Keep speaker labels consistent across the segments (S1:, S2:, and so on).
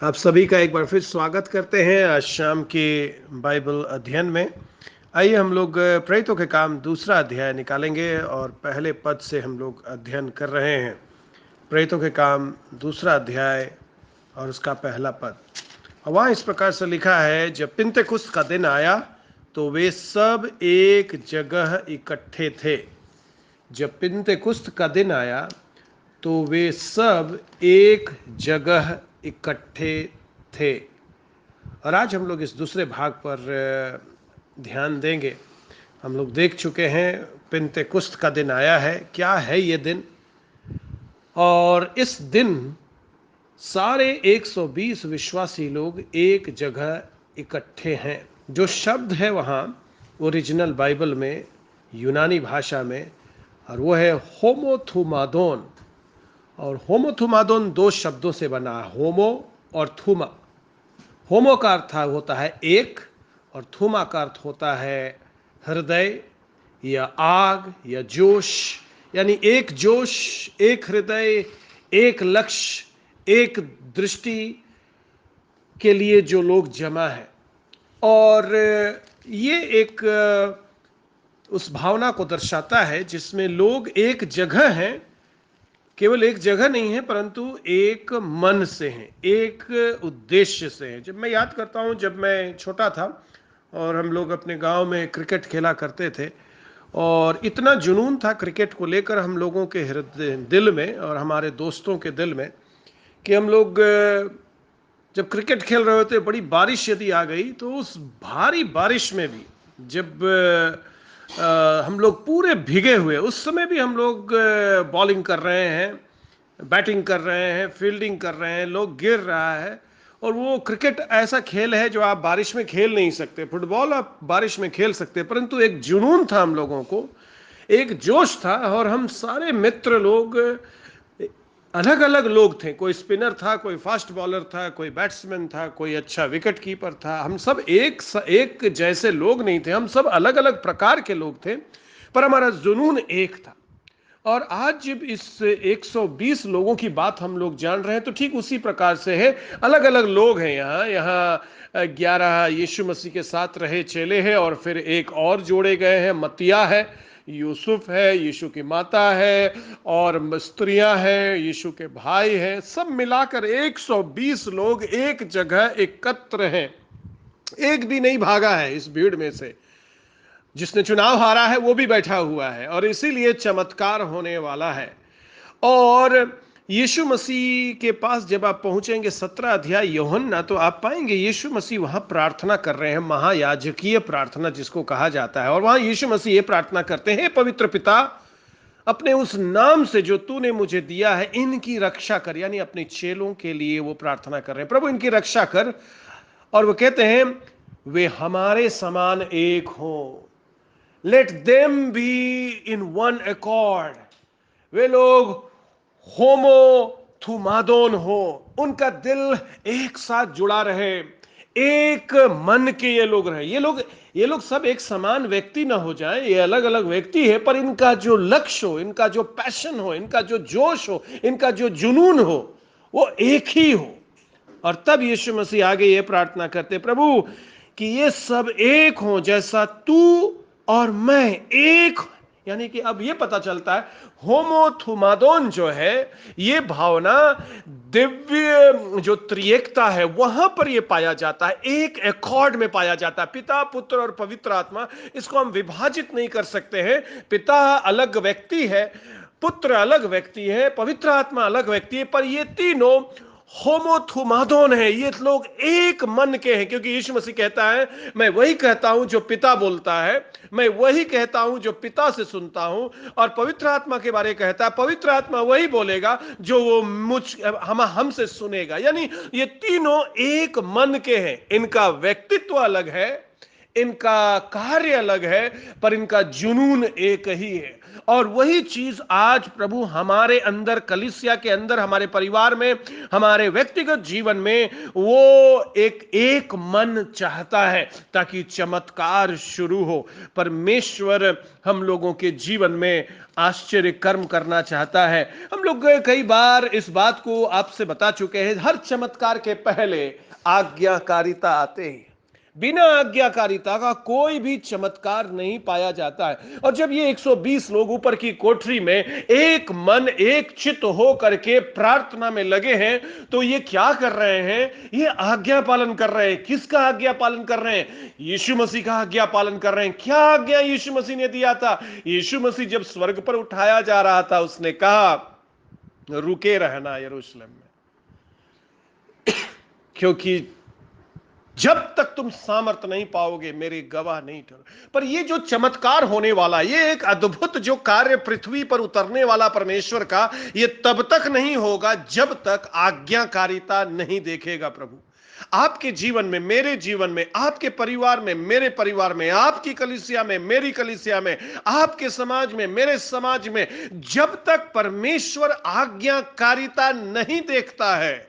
S1: आप सभी का एक बार फिर स्वागत करते हैं आज शाम के बाइबल अध्ययन में। आइए हम लोग प्रेरितों के काम दूसरा अध्याय निकालेंगे और पहले पद से हम लोग अध्ययन कर रहे हैं। प्रेरितों के काम दूसरा अध्याय और उसका पहला पद। और वहाँ इस प्रकार से लिखा है, जब पिन्तेकुस्त का दिन आया तो वे सब एक जगह इकट्ठे थे। जब पिन्तेकुस्त का दिन आया तो वे सब एक जगह इकट्ठे थे। और आज हम लोग इस दूसरे भाग पर ध्यान देंगे। हम लोग देख चुके हैं पिन्तेकुस्त का दिन आया है, क्या है ये दिन। और इस दिन सारे 120 विश्वासी लोग एक जगह इकट्ठे हैं। जो शब्द है वहाँ ओरिजिनल बाइबल में यूनानी भाषा में, और वो है होमोथुमादोन। और होमोथुमादोन दो शब्दों से बना है, होमो और थुमा। होमो का अर्थ होता है एक, और थुमा का अर्थ होता है हृदय या आग या जोश। यानी एक जोश, एक हृदय, एक लक्ष्य, एक दृष्टि के लिए जो लोग जमा है। और ये एक उस भावना को दर्शाता है जिसमें लोग एक जगह हैं। केवल एक जगह नहीं है, परंतु एक मन से हैं, एक उद्देश्य से हैं। जब मैं याद करता हूँ, जब मैं छोटा था और हम लोग अपने गांव में क्रिकेट खेला करते थे, और इतना जुनून था क्रिकेट को लेकर हम लोगों के हृदय दिल में और हमारे दोस्तों के दिल में, कि हम लोग जब क्रिकेट खेल रहे होते, बड़ी बारिश यदि आ गई तो उस भारी बारिश में भी जब हम लोग पूरे भीगे हुए, उस समय भी हम लोग बॉलिंग कर रहे हैं, बैटिंग कर रहे हैं, फील्डिंग कर रहे हैं, लोग गिर रहा है। और वो क्रिकेट ऐसा खेल है जो आप बारिश में खेल नहीं सकते। फुटबॉल आप बारिश में खेल सकते, परंतु एक जुनून था हम लोगों को, एक जोश था। और हम सारे मित्र लोग, अलग अलग लोग थे, कोई स्पिनर था, कोई फास्ट बॉलर था, कोई बैट्समैन था, कोई अच्छा विकेट कीपर था। हम सब एक जैसे लोग नहीं थे, हम सब अलग अलग प्रकार के लोग थे, पर हमारा जुनून एक था। और आज जब इस 120 लोगों की बात हम लोग जान रहे हैं, तो ठीक उसी प्रकार से है। अलग अलग लोग हैं यहाँ यहाँ 11 यीशु मसीह के साथ रहे चेले हैं, और फिर एक और जोड़े गए हैं, मतिया है, यूसुफ है, यीशु की माता है, और स्त्रियां हैं, यीशु के भाई हैं। सब मिलाकर 120 लोग एक जगह एकत्र हैं। एक भी नहीं भागा है इस भीड़ में से। जिसने चुनाव हारा है वो भी बैठा हुआ है, और इसीलिए चमत्कार होने वाला है। और यीशु मसीह के पास जब आप पहुंचेंगे 17 अध्याय यूहन्ना, तो आप पाएंगे यीशु मसीह वहां प्रार्थना कर रहे हैं, महायाजकीय प्रार्थना जिसको कहा जाता है। और वहां यीशु मसीह ये प्रार्थना करते हैं, पवित्र पिता, अपने उस नाम से जो तूने मुझे दिया है, इनकी रक्षा कर। यानी अपने चेलों के लिए वो प्रार्थना कर रहे हैं, प्रभु इनकी रक्षा कर। और वो कहते हैं, वे हमारे समान एक हो, let them be in one accord. वे लोग होमो थुमादोन हो, उनका दिल एक साथ जुड़ा रहे, एक मन के ये लोग रहे। ये लोग सब एक समान व्यक्ति ना हो जाएं, ये अलग अलग व्यक्ति है, पर इनका जो लक्ष्य हो, इनका जो पैशन हो, इनका जो जोश हो, इनका जो जुनून हो, वो एक ही हो। और तब यीशु मसीह आगे ये प्रार्थना करते, प्रभु कि ये सब एक हो जैसा तू और मैं एक। यानी कि अब ये पता चलता है, होमोथुमादोन जो है, ये भावना दिव्य जो त्रिएकता है वहां पर ये पाया जाता है, एक एकॉर्ड में पाया जाता है। पिता, पुत्र और पवित्र आत्मा, इसको हम विभाजित नहीं कर सकते हैं। पिता अलग व्यक्ति है, पुत्र अलग व्यक्ति है, पवित्र आत्मा अलग व्यक्ति है, पर ये तीनों होमोथुमादोन है। ये लोग एक मन के हैं, क्योंकि यीशु मसीह कहता है, मैं वही कहता हूं जो पिता बोलता है, मैं वही कहता हूं जो पिता से सुनता हूं। और पवित्र आत्मा के बारे में कहता है, पवित्र आत्मा वही बोलेगा जो वो हमसे सुनेगा। यानी ये तीनों एक मन के हैं, इनका व्यक्तित्व अलग है, इनका कार्य अलग है, पर इनका जुनून एक ही है। और वही चीज आज प्रभु हमारे अंदर, कलीसिया के अंदर, हमारे परिवार में, हमारे व्यक्तिगत जीवन में वो एक मन चाहता है, ताकि चमत्कार शुरू हो। परमेश्वर हम लोगों के जीवन में आश्चर्य कर्म करना चाहता है। हम लोग कई बार इस बात को आपसे बता चुके हैं, हर चमत्कार के पहले आज्ञाकारिता आते हैं। बिना आज्ञाकारिता का कोई भी चमत्कार नहीं पाया जाता है। और जब ये 120 लोग ऊपर की कोठरी में एक मन एक चित्त हो करके प्रार्थना में लगे हैं, तो ये क्या कर रहे हैं? ये आज्ञा पालन कर रहे हैं। किसका आज्ञा पालन कर रहे हैं? यीशु मसीह का आज्ञा पालन कर रहे हैं। क्या आज्ञा यीशु मसीह ने दिया था? यीशु मसीह जब स्वर्ग पर उठाया जा रहा था, उसने कहा, रुके रहना यरूशलेम में, क्योंकि जब तक तुम सामर्थ नहीं पाओगे मेरे गवाह नहीं ठहरो। पर ये जो चमत्कार होने वाला, ये एक अद्भुत जो कार्य पृथ्वी पर उतरने वाला परमेश्वर का, ये तब तक नहीं होगा जब तक आज्ञाकारिता नहीं देखेगा प्रभु। आपके जीवन में, मेरे जीवन में, आपके परिवार में, मेरे परिवार में, आपकी कलीसिया में, मेरी कलीसिया में, आपके समाज में, मेरे समाज में, जब तक परमेश्वर आज्ञाकारिता नहीं देखता है,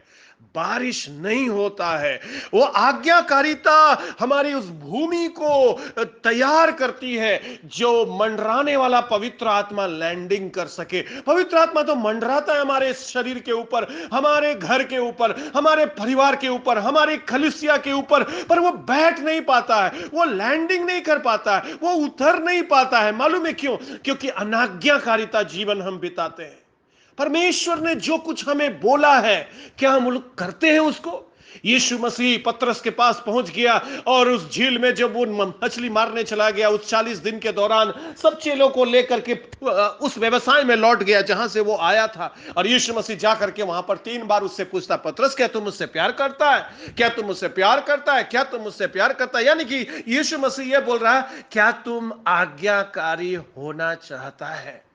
S1: बारिश नहीं होता है। वो आज्ञाकारिता हमारी उस भूमि को तैयार करती है, जो मंडराने वाला पवित्र आत्मा लैंडिंग कर सके। पवित्र आत्मा तो मंडराता है हमारे शरीर के ऊपर, हमारे घर के ऊपर, हमारे परिवार के ऊपर, हमारे कलीसिया के ऊपर, पर वो बैठ नहीं पाता है, वो लैंडिंग नहीं कर पाता है, वो उतर नहीं पाता है। मालूम है क्यों? क्योंकि अनाज्ञाकारिता जीवन हम बिताते हैं। परमेश्वर ने जो कुछ हमें बोला है, क्या हम लोग करते हैं उसको? यीशु मसीह पतरस के पास पहुंच गया, और उस झील में जब वो मछली मारने चला गया, उस 40 दिन के दौरान सब चेलों को लेकर के उस व्यवसाय में लौट गया जहां से वो आया था। और यीशु मसीह जाकर के वहां पर 3 बार उससे पूछता, पतरस, क्या तुम मुझसे प्यार करता है? क्या तुम मुझसे प्यार करता है? क्या तुम मुझसे प्यार करता है? यानी कि यीशु मसीह यह बोल रहा है, क्या तुम आज्ञाकारी होना चाहता है?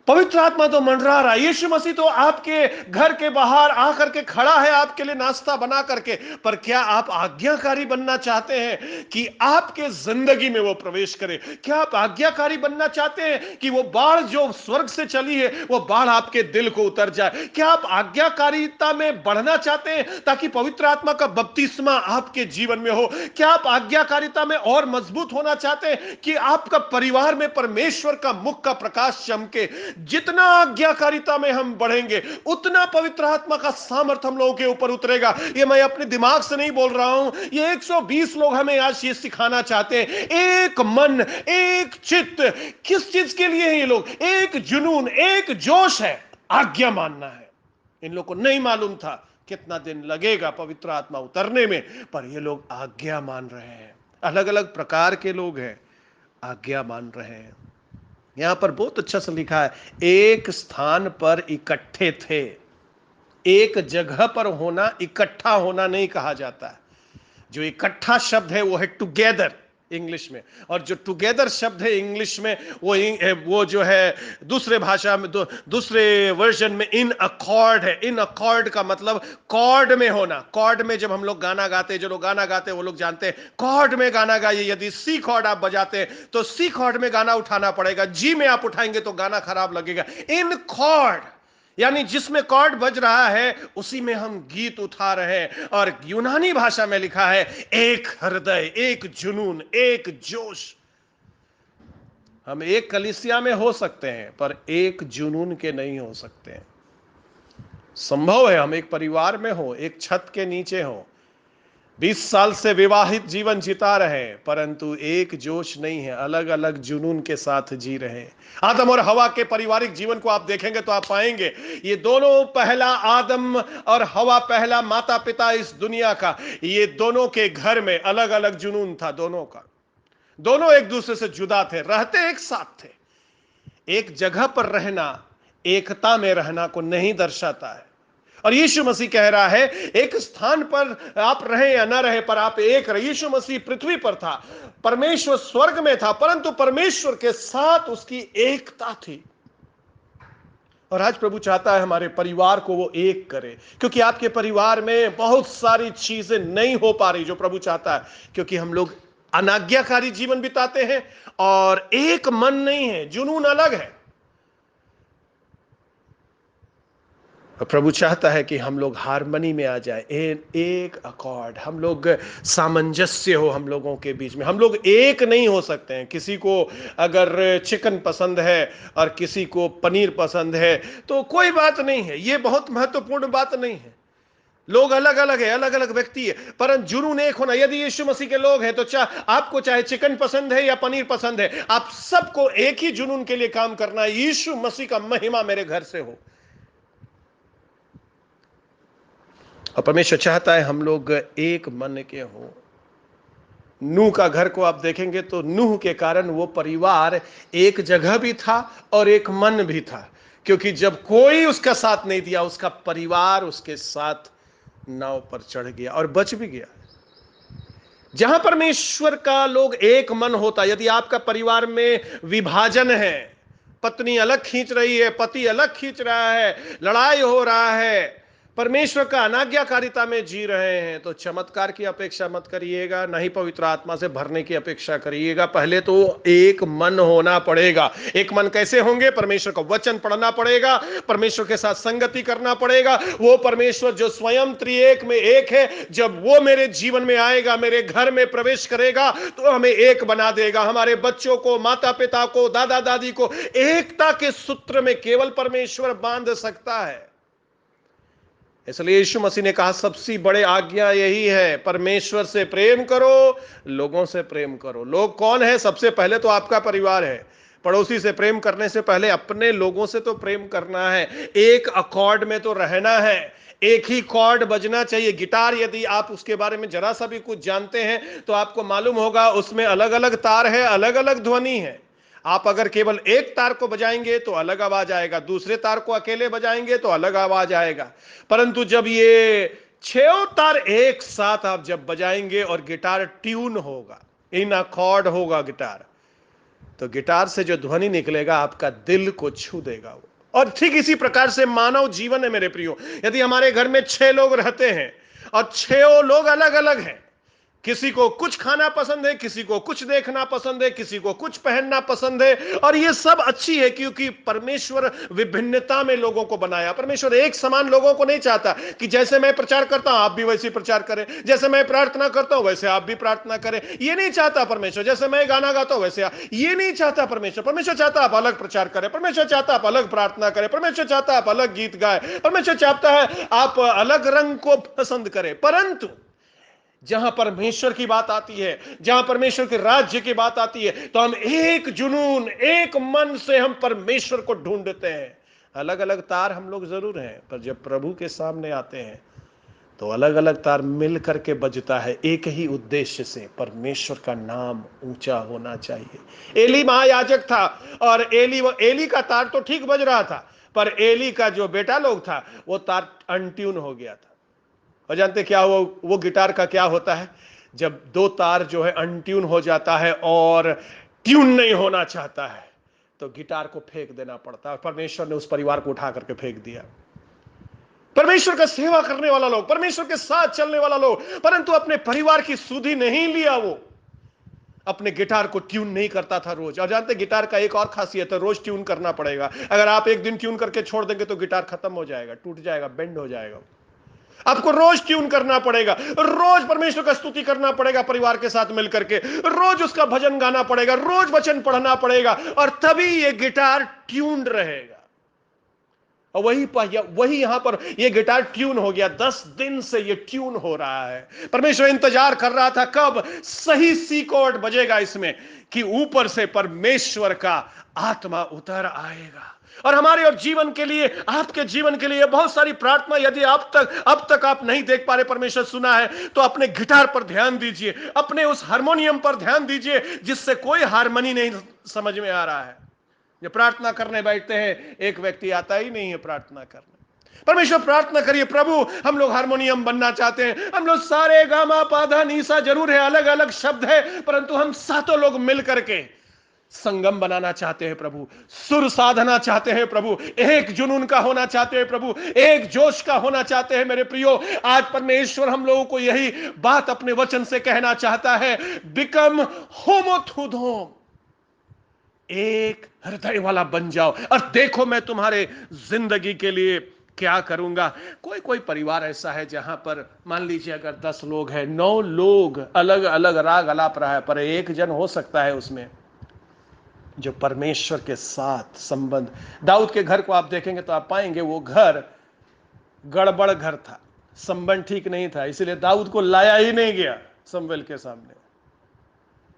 S1: पवित्र आत्मा तो मंडरा रहा है। यीशु मसीह तो आपके घर के बाहर आकर के खड़ा है, आपके लिए नाश्ता बना करके। पर क्या आप आज्ञाकारी बनना चाहते हैं कि आपके जिंदगी में वो प्रवेश करे? क्या आप आज्ञाकारी बनना चाहते हैं कि वो बाढ़ जो स्वर्ग से चली है, वो बाढ़ आपके दिल को उतर जाए? क्या आप आज्ञाकारिता में बढ़ना चाहते हैं ताकि पवित्र आत्मा का बपतिस्मा आपके जीवन में हो? क्या आप आज्ञाकारिता में और मजबूत होना चाहते हैं कि आपका परिवार में परमेश्वर का मुख का प्रकाश चमके? जितना आज्ञाकारिता में हम बढ़ेंगे, उतना पवित्र आत्मा का सामर्थ हम लोगों के ऊपर उतरेगा। ये मैं अपने दिमाग से नहीं बोल रहा हूं, ये 120 लोग हमें आज ये सिखाना चाहते हैं। एक मन, एक चित्त। किस चीज के लिए है ये लोग? एक जुनून, एक जोश है, आज्ञा मानना है। इन लोग को नहीं मालूम था कितना दिन लगेगा पवित्र आत्मा उतरने में, पर ये लोग आज्ञा मान रहे हैं। अलग अलग प्रकार के लोग हैं, आज्ञा मान रहे हैं। यहां पर बहुत अच्छा सा लिखा है, एक स्थान पर इकट्ठे थे। एक जगह पर होना, इकट्ठा होना नहीं कहा जाता है। जो इकट्ठा शब्द है वो है टुगेदर इंग्लिश में, और जो टुगेदर शब्द है इंग्लिश में वो जो है दूसरे भाषा में, दूसरे वर्जन में इन अकॉर्ड है। इन अकॉर्ड का मतलब कॉर्ड में होना। कॉर्ड में जब हम लोग गाना गाते हैं, जो लोग गाना गाते हैं वो लोग जानते हैं, कॉर्ड में गाना गाइए। यदि सी कॉर्ड आप बजाते हैं तो सी कॉर्ड में गाना उठाना पड़ेगा, जी में आप उठाएंगे तो गाना खराब लगेगा। इन कॉर्ड यानी जिसमें कॉर्ड बज रहा है उसी में हम गीत उठा रहे हैं। और यूनानी भाषा में लिखा है, एक हृदय, एक जुनून, एक जोश। हम एक कलीसिया में हो सकते हैं पर एक जुनून के नहीं हो सकते हैं। संभव है हम एक परिवार में हो, एक छत के नीचे हो, 20 साल से विवाहित जीवन जिता रहे, परंतु एक जोश नहीं है, अलग अलग जुनून के साथ जी रहे। आदम और हवा के पारिवारिक जीवन को आप देखेंगे तो आप पाएंगे ये दोनों, पहला आदम और हवा, पहला माता पिता इस दुनिया का, ये दोनों के घर में अलग अलग जुनून था दोनों का। दोनों एक दूसरे से जुदा थे, रहते एक साथ थे। एक जगह पर रहना एकता में रहना को नहीं दर्शाता है। और यीशु मसीह कह रहा है, एक स्थान पर आप रहे या ना रहे पर आप एक रहे। यीशु मसीह पृथ्वी पर था, परमेश्वर स्वर्ग में था, परंतु परमेश्वर के साथ उसकी एकता थी। और आज प्रभु चाहता है हमारे परिवार को वो एक करे, क्योंकि आपके परिवार में बहुत सारी चीजें नहीं हो पा रही जो प्रभु चाहता है, क्योंकि हम लोग अनाज्ञाकारी जीवन बिताते हैं और एक मन नहीं है, जुनून अलग है। प्रभु चाहता है कि हम लोग हार्मनी में आ जाए, एक अकॉर्ड, हम लोग सामंजस्य हो हम लोगों के बीच में। हम लोग एक नहीं हो सकते हैं। किसी को अगर चिकन पसंद है और किसी को पनीर पसंद है तो कोई बात नहीं है, ये बहुत महत्वपूर्ण बात नहीं है। लोग अलग अलग है, अलग अलग व्यक्ति है, परंतु जुनून एक होना। यदि यीशु मसीह के लोग हैं तो आपको चाहे चिकन पसंद है या पनीर पसंद है, आप सबको एक ही जुनून के लिए काम करना है, यीशु मसीह का महिमा मेरे घर से हो। और परमेश्वर चाहता है हम लोग एक मन के हों। नूह का घर को आप देखेंगे तो नूह के कारण वो परिवार एक जगह भी था और एक मन भी था, क्योंकि जब कोई उसका साथ नहीं दिया, उसका परिवार उसके साथ नाव पर चढ़ गया और बच भी गया। जहां परमेश्वर का लोग एक मन होता, यदि आपका परिवार में विभाजन है, पत्नी अलग खींच रही है, पति अलग खींच रहा है, लड़ाई हो रहा है, परमेश्वर का अनाज्ञाकारिता में जी रहे हैं, तो चमत्कार की अपेक्षा मत करिएगा, नहीं पवित्र आत्मा से भरने की अपेक्षा करिएगा। पहले तो एक मन होना पड़ेगा। एक मन कैसे होंगे? परमेश्वर का वचन पढ़ना पड़ेगा, परमेश्वर के साथ संगति करना पड़ेगा। वो परमेश्वर जो स्वयं त्रिएक में एक है, जब वो मेरे जीवन में आएगा, मेरे घर में प्रवेश करेगा, तो हमें एक बना देगा। हमारे बच्चों को, माता पिता को, दादा दादी को एकता के सूत्र में केवल परमेश्वर बांध सकता है। इसलिए यीशु मसीह ने कहा सबसे बड़े आज्ञा यही है, परमेश्वर से प्रेम करो, लोगों से प्रेम करो। लोग कौन है? सबसे पहले तो आपका परिवार है। पड़ोसी से प्रेम करने से पहले अपने लोगों से तो प्रेम करना है। एक अकॉर्ड में तो रहना है, एक ही कॉर्ड बजना चाहिए। गिटार यदि आप उसके बारे में जरा सा भी कुछ जानते हैं तो आपको मालूम होगा उसमें अलग अलग तार है, अलग अलग ध्वनि है। आप अगर केवल एक तार को बजाएंगे तो अलग आवाज आएगा, दूसरे तार को अकेले बजाएंगे तो अलग आवाज आएगा। परंतु जब ये छह तार एक साथ आप जब बजाएंगे और गिटार ट्यून होगा, इन अकॉर्ड होगा गिटार, तो गिटार से जो ध्वनि निकलेगा आपका दिल को छू देगा वो। और ठीक इसी प्रकार से मानव जीवन है मेरे प्रियो। यदि हमारे घर में 6 लोग रहते हैं और 6 लोग अलग अलग हैं, किसी को कुछ खाना पसंद है, किसी को कुछ देखना पसंद है, किसी को कुछ पहनना पसंद है, और ये सब अच्छी है क्योंकि परमेश्वर विभिन्नता में लोगों को बनाया। परमेश्वर एक समान लोगों को नहीं चाहता कि जैसे मैं प्रचार करता हूं आप भी वैसे प्रचार करें, जैसे मैं प्रार्थना करता हूं वैसे आप भी प्रार्थना करें। ये नहीं चाहता परमेश्वर। जैसे मैं गाना गाता हूं वैसे ये नहीं चाहता परमेश्वर। परमेश्वर चाहता आप अलग प्रचार करें, परमेश्वर चाहता आप अलग प्रार्थना करें, परमेश्वर चाहता आप अलग गीत गाएं, परमेश्वर चाहता है आप अलग रंग को पसंद करें। परंतु जहां परमेश्वर की बात आती है, जहां परमेश्वर के राज्य की बात आती है, तो हम एक जुनून, एक मन से हम परमेश्वर को ढूंढते हैं। अलग अलग तार हम लोग जरूर हैं, पर जब प्रभु के सामने आते हैं तो अलग अलग तार मिल करके बजता है एक ही उद्देश्य से, परमेश्वर का नाम ऊंचा होना चाहिए। एली महायाजक था और एली का तार तो ठीक बज रहा था, पर एली का जो बेटा लोग था वो तार अनट्यून हो गया था। और जानते क्या हुआ? वो गिटार का क्या होता है, जब 2 तार जो है अनट्यून हो जाता है और ट्यून नहीं होना चाहता है तो गिटार को फेंक देना पड़ता है। परमेश्वर ने उस परिवार को उठा करके फेंक दिया। परमेश्वर का सेवा करने वाला लोग, परमेश्वर के साथ चलने वाला लोग, परंतु अपने परिवार की सुधि नहीं लिया, वो अपने गिटार को ट्यून नहीं करता था रोज। और जानते गिटार का एक और खासियत है, रोज ट्यून करना पड़ेगा। अगर आप एक दिन ट्यून करके छोड़ देंगे तो गिटार खत्म हो जाएगा, टूट जाएगा, बेंड हो जाएगा। आपको रोज ट्यून करना पड़ेगा, रोज परमेश्वर का स्तुति करना पड़ेगा परिवार के साथ मिलकर के, रोज उसका भजन गाना पड़ेगा, रोज वचन पढ़ना पड़ेगा, और तभी ये गिटार ट्यून्ड रहेगा। और वही यहां पर ये गिटार ट्यून हो गया। 10 दिन से ये ट्यून हो रहा है। परमेश्वर इंतजार कर रहा था कब सही सी कॉर्ड बजेगा इसमें, कि ऊपर से परमेश्वर का आत्मा उतर आएगा। और हमारे और जीवन के लिए, आपके जीवन के लिए बहुत सारी प्रार्थना यदि अब तक आप नहीं देख पा रहे, परमेश्वर सुना है, तो अपने गिटार पर ध्यान दीजिए, अपने उस हारमोनियम पर ध्यान दीजिए जिससे कोई हारमोनी नहीं समझ में आ रहा है। जब प्रार्थना करने बैठते हैं एक व्यक्ति आता ही नहीं है प्रार्थना करने। परमेश्वर प्रार्थना करिए, प्रभु हम लोग हारमोनियम बनना चाहते हैं, हम लोग सारे गामा पाधा नीसा जरूर है, अलग अलग शब्द है, परंतु हम सातों लोग मिल करके संगम बनाना चाहते हैं प्रभु, सुर साधना चाहते हैं प्रभु, एक जुनून का होना चाहते हैं प्रभु, एक जोश का होना चाहते हैं मेरे प्रियो। आज परमेश्वर हम लोगों को यही बात अपने वचन से कहना चाहता है, बिकम होमोथुधोम, एक हृदय वाला बन जाओ और देखो मैं तुम्हारे जिंदगी के लिए क्या करूंगा। कोई कोई परिवार ऐसा है जहां पर मान लीजिए अगर 10 लोग हैं, 9 लोग अलग अलग राग अलाप रहा है, पर एक जन हो सकता है उसमें जो परमेश्वर के साथ संबंध। दाऊद के घर को आप देखेंगे तो आप पाएंगे वो घर गड़बड़ घर था, संबंध ठीक नहीं था, इसलिए दाऊद को लाया ही नहीं गया शमूएल के सामने।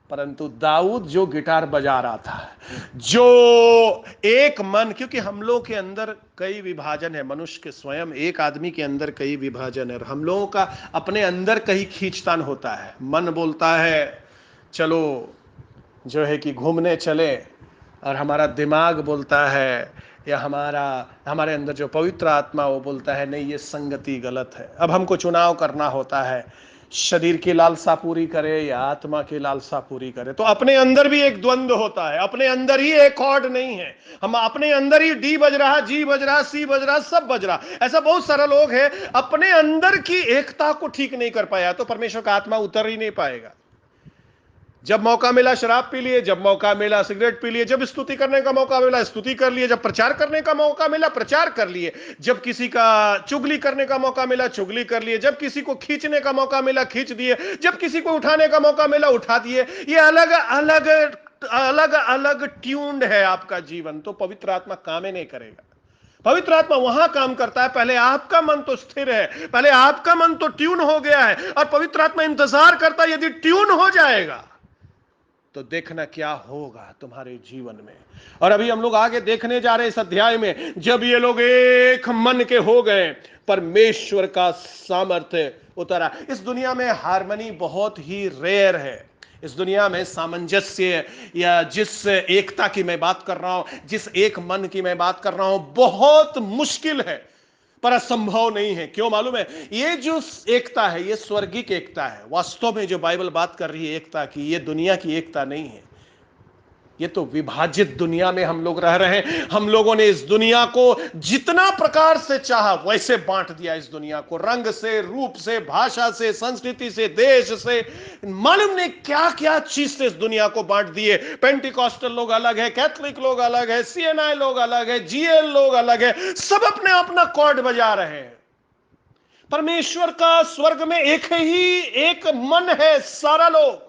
S1: परंतु दाऊद जो गिटार बजा रहा था, जो एक मन, क्योंकि हम लोग के अंदर कई विभाजन है, मनुष्य के स्वयं एक आदमी के अंदर कई विभाजन है, और हम लोगों का अपने अंदर कहीं खींचतान होता है। मन बोलता है चलो जो है कि घूमने चले, और हमारा दिमाग बोलता है या हमारे अंदर जो पवित्र आत्मा वो बोलता है नहीं, ये संगति गलत है। अब हमको चुनाव करना होता है, शरीर की लालसा पूरी करे या आत्मा की लालसा पूरी करे। तो अपने अंदर भी एक द्वंद्व होता है, अपने अंदर ही एक कॉर्ड नहीं है, हम अपने अंदर ही डी बज रहा, जी बज रहा, सी बज रहा, सब बज रहा। ऐसा बहुत सारे लोग हैं अपने अंदर की एकता को ठीक नहीं कर पाया, तो परमेश्वर का आत्मा उतर ही नहीं पाएगा। जब मौका मिला शराब पी लिए, जब मौका मिला सिगरेट पी लिए, जब स्तुति करने का मौका मिला स्तुति कर लिए, जब प्रचार करने का मौका मिला प्रचार कर लिए, जब किसी का चुगली करने का मौका मिला चुगली कर लिए, जब किसी को खींचने का मौका मिला खींच दिए, जब किसी को उठाने का मौका मिला उठा दिए। ये अलग अलग अलग अलग ट्यून्ड है आपका जीवन, तो पवित्र आत्मा काम ही नहीं करेगा। पवित्र आत्मा वहां काम करता है, पहले आपका मन तो स्थिर है, पहले आपका मन तो ट्यून हो गया है, और पवित्र आत्मा इंतजार करता है यदि ट्यून हो जाएगा तो देखना क्या होगा तुम्हारे जीवन में। और अभी हम लोग आगे देखने जा रहे हैं इस अध्याय में, जब ये लोग एक मन के हो गए, परमेश्वर का सामर्थ्य उतरा। इस दुनिया में हार्मनी बहुत ही रेयर है, इस दुनिया में सामंजस्य या जिस एकता की मैं बात कर रहा हूं, जिस एक मन की मैं बात कर रहा हूं, बहुत मुश्किल है, पर असंभव नहीं है। क्यों मालूम है? ये जो एकता है ये स्वर्गिक एकता है। वास्तव में जो बाइबल बात कर रही है एकता की, ये दुनिया की एकता नहीं है। ये तो विभाजित दुनिया में हम लोग रह रहे हैं। हम लोगों ने इस दुनिया को जितना प्रकार से चाहा वैसे बांट दिया। इस दुनिया को रंग से, रूप से, भाषा से, संस्कृति से, देश से, मालूम नहीं क्या क्या चीज से इस दुनिया को बांट दिए। पेंटिकॉस्टल लोग अलग है, कैथोलिक लोग अलग है, सीएनआई लोग अलग है, जीएल लोग अलग है, सब अपने अपना कॉर्ड बजा रहे हैं। परमेश्वर का स्वर्ग में एक ही एक मन है, सारा लोग,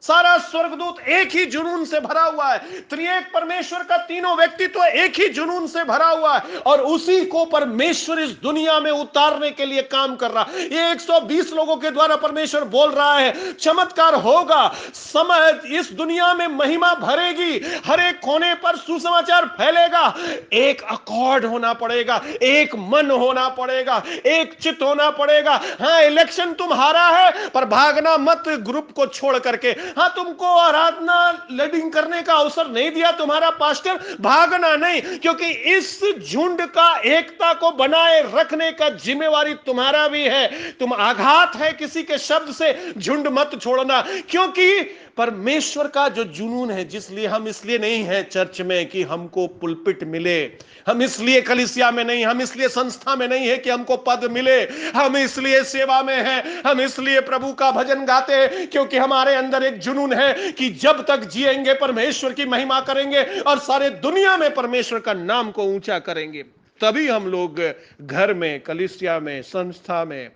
S1: सारा स्वर्गदूत एक ही जुनून से भरा हुआ है। त्रिएक परमेश्वर का तीनों व्यक्तित्व एक ही जुनून से भरा हुआ है, और उसी को परमेश्वर इस दुनिया में उतारने के लिए काम कर रहा है। ये 120 लोगों के द्वारा परमेश्वर बोल रहा है चमत्कार होगा, समय इस दुनिया में महिमा भरेगी, हर एक कोने पर सुसमाचार फैलेगा। एक अकॉर्ड होना पड़ेगा, एक मन होना पड़ेगा, एक चित्त होना पड़ेगा। हां, इलेक्शन तुम हारा है, पर भागना मत ग्रुप को छोड़ करके। हां, तुमको आराधना लीडिंग करने का अवसर नहीं दिया तुम्हारा पास्टर, भागना नहीं, क्योंकि इस झुंड का एकता को बनाए रखने का जिम्मेवारी तुम्हारा भी है। तुम आघात है किसी के शब्द से, झुंड मत छोड़ना, क्योंकि परमेश्वर का जो जुनून है, जिसलिए हम इसलिए नहीं है चर्च में कि हमको पुलपिट मिले, हम इसलिए कलीसिया में नहीं, हम इसलिए संस्था में नहीं है कि हमको पद मिले, हम इसलिए सेवा में हैं, हम इसलिए प्रभु का भजन गाते हैं क्योंकि हमारे अंदर एक जुनून है कि जब तक जिएंगे परमेश्वर की महिमा करेंगे और सारे दुनिया में परमेश्वर का नाम को ऊंचा करेंगे। तभी हम लोग घर में, कलीसिया में, संस्था में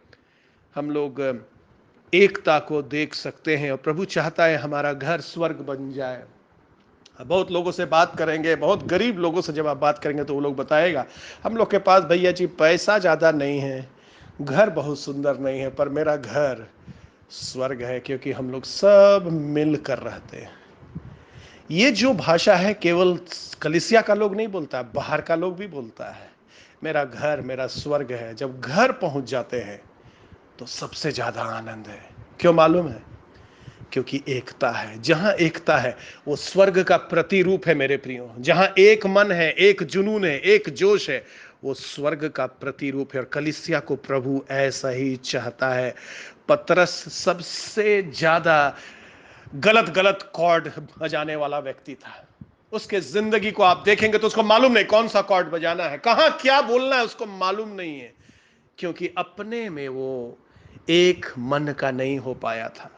S1: हम लोग एकता को देख सकते हैं। और प्रभु चाहता है हमारा घर स्वर्ग बन जाए। बहुत लोगों से बात करेंगे, बहुत गरीब लोगों से जब आप बात करेंगे तो वो लोग बताएगा हम लोग के पास भैया जी पैसा ज़्यादा नहीं है, घर बहुत सुंदर नहीं है, पर मेरा घर स्वर्ग है क्योंकि हम लोग सब मिल कर रहते हैं। ये जो भाषा है केवल कलीसिया का लोग नहीं बोलता, बाहर का लोग भी बोलता है, मेरा घर मेरा स्वर्ग है। जब घर पहुंच जाते हैं तो सबसे ज्यादा आनंद है। क्यों मालूम है? क्योंकि एकता है। जहां एकता है वो स्वर्ग का प्रतिरूप है मेरे प्रियो। जहां एक मन है, एक जुनून है, एक जोश है, वो स्वर्ग का प्रतिरूप है। और कलीसिया को प्रभु ऐसा ही चाहता है। पतरस सबसे ज्यादा गलत गलत कॉर्ड बजाने वाला व्यक्ति था। उसके जिंदगी को आप देखेंगे तो उसको मालूम नहीं कौन सा कॉर्ड बजाना है, कहां क्या बोलना है, उसको मालूम नहीं है, क्योंकि अपने में वो एक मन का नहीं हो पाया था।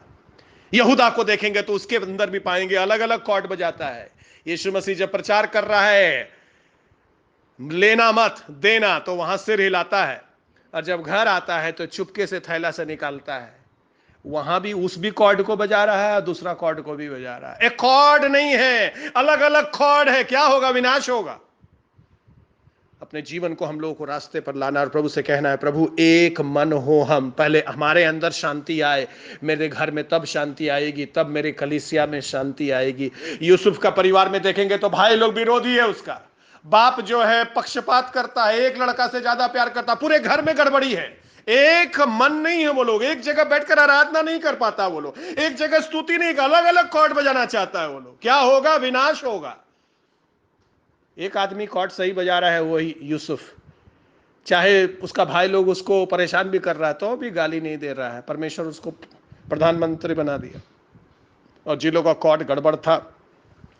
S1: यहूदा को देखेंगे तो उसके अंदर भी पाएंगे अलग अलग कॉर्ड बजाता है। यीशु मसीह जब प्रचार कर रहा है लेना मत देना, तो वहां सिर हिलाता है, और जब घर आता है तो चुपके से थैला से निकालता है, वहां भी उस भी कॉर्ड को बजा रहा है और दूसरा कॉर्ड को भी बजा रहा है। एक कॉर्ड नहीं है, अलग अलग कॉर्ड है। क्या होगा? विनाश होगा। अपने जीवन को हम लोगों को रास्ते पर लाना और प्रभु से कहना है, प्रभु एक मन हो हम, पहले हमारे अंदर शांति आए, मेरे घर में तब शांति आएगी, तब मेरे कलीसिया में शांति आएगी। यूसुफ का परिवार में देखेंगे तो भाई लोग विरोधी है उसका, बाप जो है पक्षपात करता है, एक लड़का से ज्यादा प्यार करता, पूरे घर में गड़बड़ी है, एक मन नहीं है। वो लोग एक जगह बैठकर आराधना नहीं कर पाता, वो लोग एक जगह स्तुति नहीं, अलग अलग कॉर्ड बजाना चाहता है वो लोग। क्या होगा? विनाश होगा। एक आदमी कॉर्ड सही बजा रहा है, वही यूसुफ, चाहे उसका भाई लोग उसको परेशान भी कर रहा है तो भी गाली नहीं दे रहा है। परमेश्वर उसको प्रधानमंत्री बना दिया। और जिन लोगों का कॉर्ड गड़बड़ था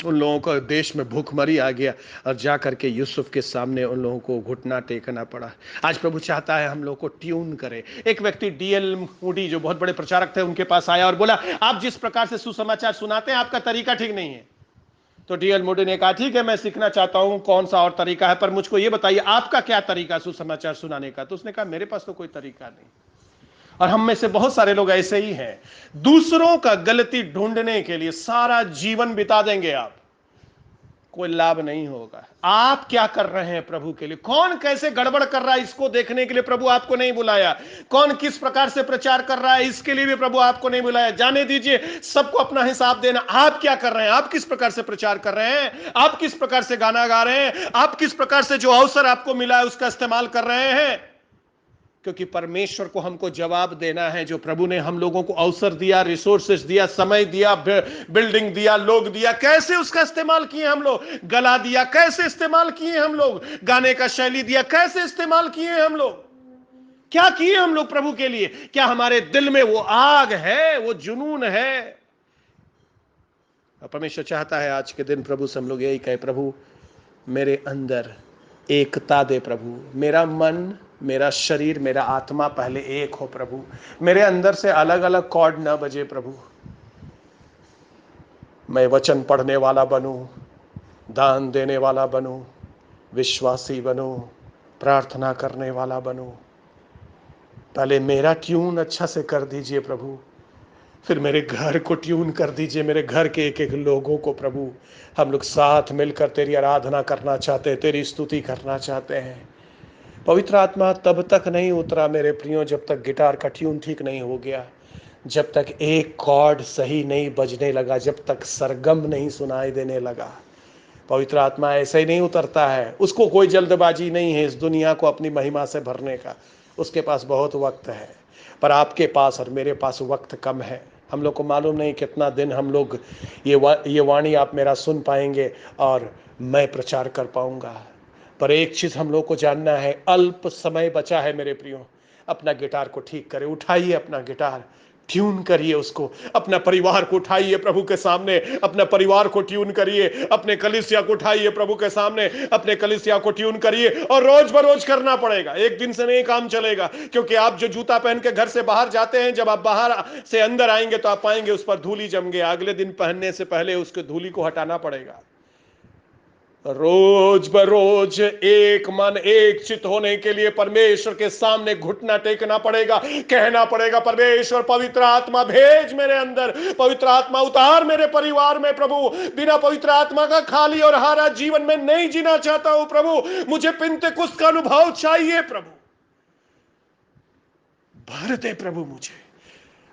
S1: उन लोगों को देश में भूखमरी आ गया, और जा करके यूसुफ के सामने उन लोगों को घुटना टेकना पड़ा। आज प्रभु चाहता है हम लोग को ट्यून करे। एक व्यक्ति डीएल मूडी जो बहुत बड़े प्रचारक थे, उनके पास आया और बोला, आप जिस प्रकार से सुसमाचार सुनाते हैं आपका तरीका ठीक नहीं है। तो डीएल मूडी ने कहा, ठीक है, मैं सीखना चाहता हूं कौन सा और तरीका है, पर मुझको ये बताइए आपका क्या तरीका सुसमाचार सुनाने का। तो उसने कहा, मेरे पास तो कोई तरीका नहीं। और हम में से बहुत सारे लोग ऐसे ही हैं, दूसरों का गलती ढूंढने के लिए सारा जीवन बिता देंगे आप, कोई लाभ नहीं होगा। आप क्या कर रहे हैं प्रभु के लिए? कौन कैसे गड़बड़ कर रहा है इसको देखने के लिए प्रभु आपको नहीं बुलाया। कौन किस प्रकार से प्रचार कर रहा है इसके लिए भी प्रभु आपको नहीं बुलाया। जाने दीजिए, सबको अपना हिसाब देना। आप क्या कर रहे हैं? आप किस प्रकार से प्रचार कर रहे हैं? आप किस प्रकार से गाना गा रहे हैं? आप किस प्रकार से जो अवसर आपको मिला है उसका इस्तेमाल कर रहे हैं? क्योंकि परमेश्वर को हमको जवाब देना है। जो प्रभु ने हम लोगों को अवसर दिया, रिसोर्सेस दिया, समय दिया, बिल्डिंग दिया, लोग दिया, कैसे उसका इस्तेमाल किए हम लोग। गला दिया, कैसे इस्तेमाल किए हम लोग। गाने का शैली दिया, कैसे इस्तेमाल किए हम लोग। क्या किए हम लोग प्रभु के लिए? क्या हमारे दिल में वो आग है, वो जुनून है? परमेश्वर चाहता है आज के दिन प्रभु से हम लोग यही कहे, प्रभु मेरे अंदर एकता दे। प्रभु मेरा मन, मेरा शरीर, मेरा आत्मा पहले एक हो। प्रभु मेरे अंदर से अलग अलग कॉर्ड ना बजे। प्रभु मैं वचन पढ़ने वाला बनूं, दान देने वाला बनूं, विश्वासी बनूं, प्रार्थना करने वाला बनूं। पहले मेरा ट्यून अच्छा से कर दीजिए प्रभु, फिर मेरे घर को ट्यून कर दीजिए, मेरे घर के एक एक लोगों को। प्रभु हम लोग साथ मिलकर तेरी आराधना करना चाहते हैं, तेरी स्तुति करना चाहते हैं। पवित्र आत्मा तब तक नहीं उतरा मेरे प्रियो जब तक गिटार का ट्यून ठीक नहीं हो गया, जब तक एक कॉर्ड सही नहीं बजने लगा, जब तक सरगम नहीं सुनाई देने लगा। पवित्र आत्मा ऐसे ही नहीं उतरता है। उसको कोई जल्दबाजी नहीं है इस दुनिया को अपनी महिमा से भरने का। उसके पास बहुत वक्त है, पर आपके पास और मेरे पास वक्त कम है। हम लोग को मालूम नहीं कितना दिन हम लोग ये वाणी आप मेरा सुन पाएंगे और मैं प्रचार कर पाऊंगा। पर एक चीज हम लोग को जानना है, अल्प समय बचा है मेरे प्रियो। अपना गिटार को ठीक करें, उठाइए अपना गिटार, ट्यून करिए उसको। अपना परिवार को उठाइए प्रभु के सामने, अपना परिवार को ट्यून करिए। अपने कलीसिया को उठाइए प्रभु के सामने, अपने कलीसिया को ट्यून करिए। और रोज बरोज करना पड़ेगा, एक दिन से नहीं काम चलेगा। क्योंकि आप जो जूता पहन के घर से बाहर जाते हैं, जब आप बाहर से अंदर आएंगे तो आप पाएंगे उस पर धूली जम गया। अगले दिन पहनने से पहले उसके धूली को हटाना पड़ेगा। रोज बरोज एक मन एक चित होने के लिए परमेश्वर के सामने घुटना टेकना पड़ेगा। कहना पड़ेगा, परमेश्वर पवित्र आत्मा भेज मेरे अंदर, पवित्र आत्मा उतार मेरे परिवार में। प्रभु बिना पवित्र आत्मा का खाली और हारा जीवन में नहीं जीना चाहता हूं। प्रभु मुझे पिन्तेकुस्त का अनुभव चाहिए। प्रभु भर दे प्रभु मुझे।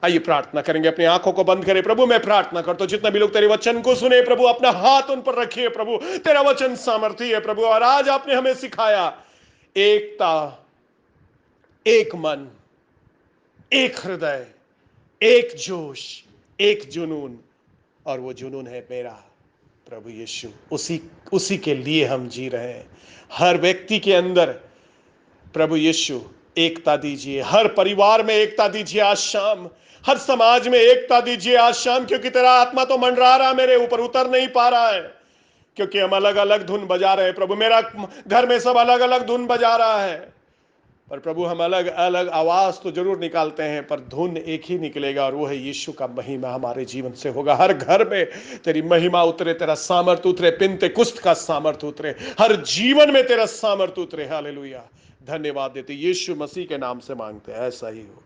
S1: आइए प्रार्थना करेंगे, अपनी आंखों को बंद करें। प्रभु मैं प्रार्थना करता हूं जितने भी लोग तेरे वचन को सुने, प्रभु अपना हाथ उन पर रखिए। प्रभु तेरा वचन सामर्थी है प्रभु, और आज आपने हमें सिखाया एकता, एक मन, एक हृदय, एक जोश, एक जुनून, और वो जुनून है मेरा प्रभु यीशु। उसी के लिए हम जी रहे हैं। हर व्यक्ति के अंदर प्रभु यीशु एकता दीजिए, हर परिवार में एकता दीजिए आज शाम, हर समाज में एकता दीजिए आज शाम। क्योंकि तेरा आत्मा तो मंडरा रहा मेरे ऊपर, उतर नहीं पा रहा है। क्योंकि हम अलग अलग धुन बजा रहे हैं प्रभु। मेरा घर में सब अलग अलग धुन बजा रहा है, पर प्रभु हम अलग अलग आवाज तो जरूर निकालते हैं, पर धुन एक ही निकलेगा, और वो है यीशु का महिमा हमारे जीवन से होगा। हर घर में तेरी महिमा उतरे, तेरा सामर्थ उतरे, पिन्ते कुस्त का सामर्थ उतरे, हर जीवन में तेरा सामर्थ उतरे। हालेलुया, धन्यवाद देते यीशु मसीह के नाम से मांगते हैं, ऐसा ही हो।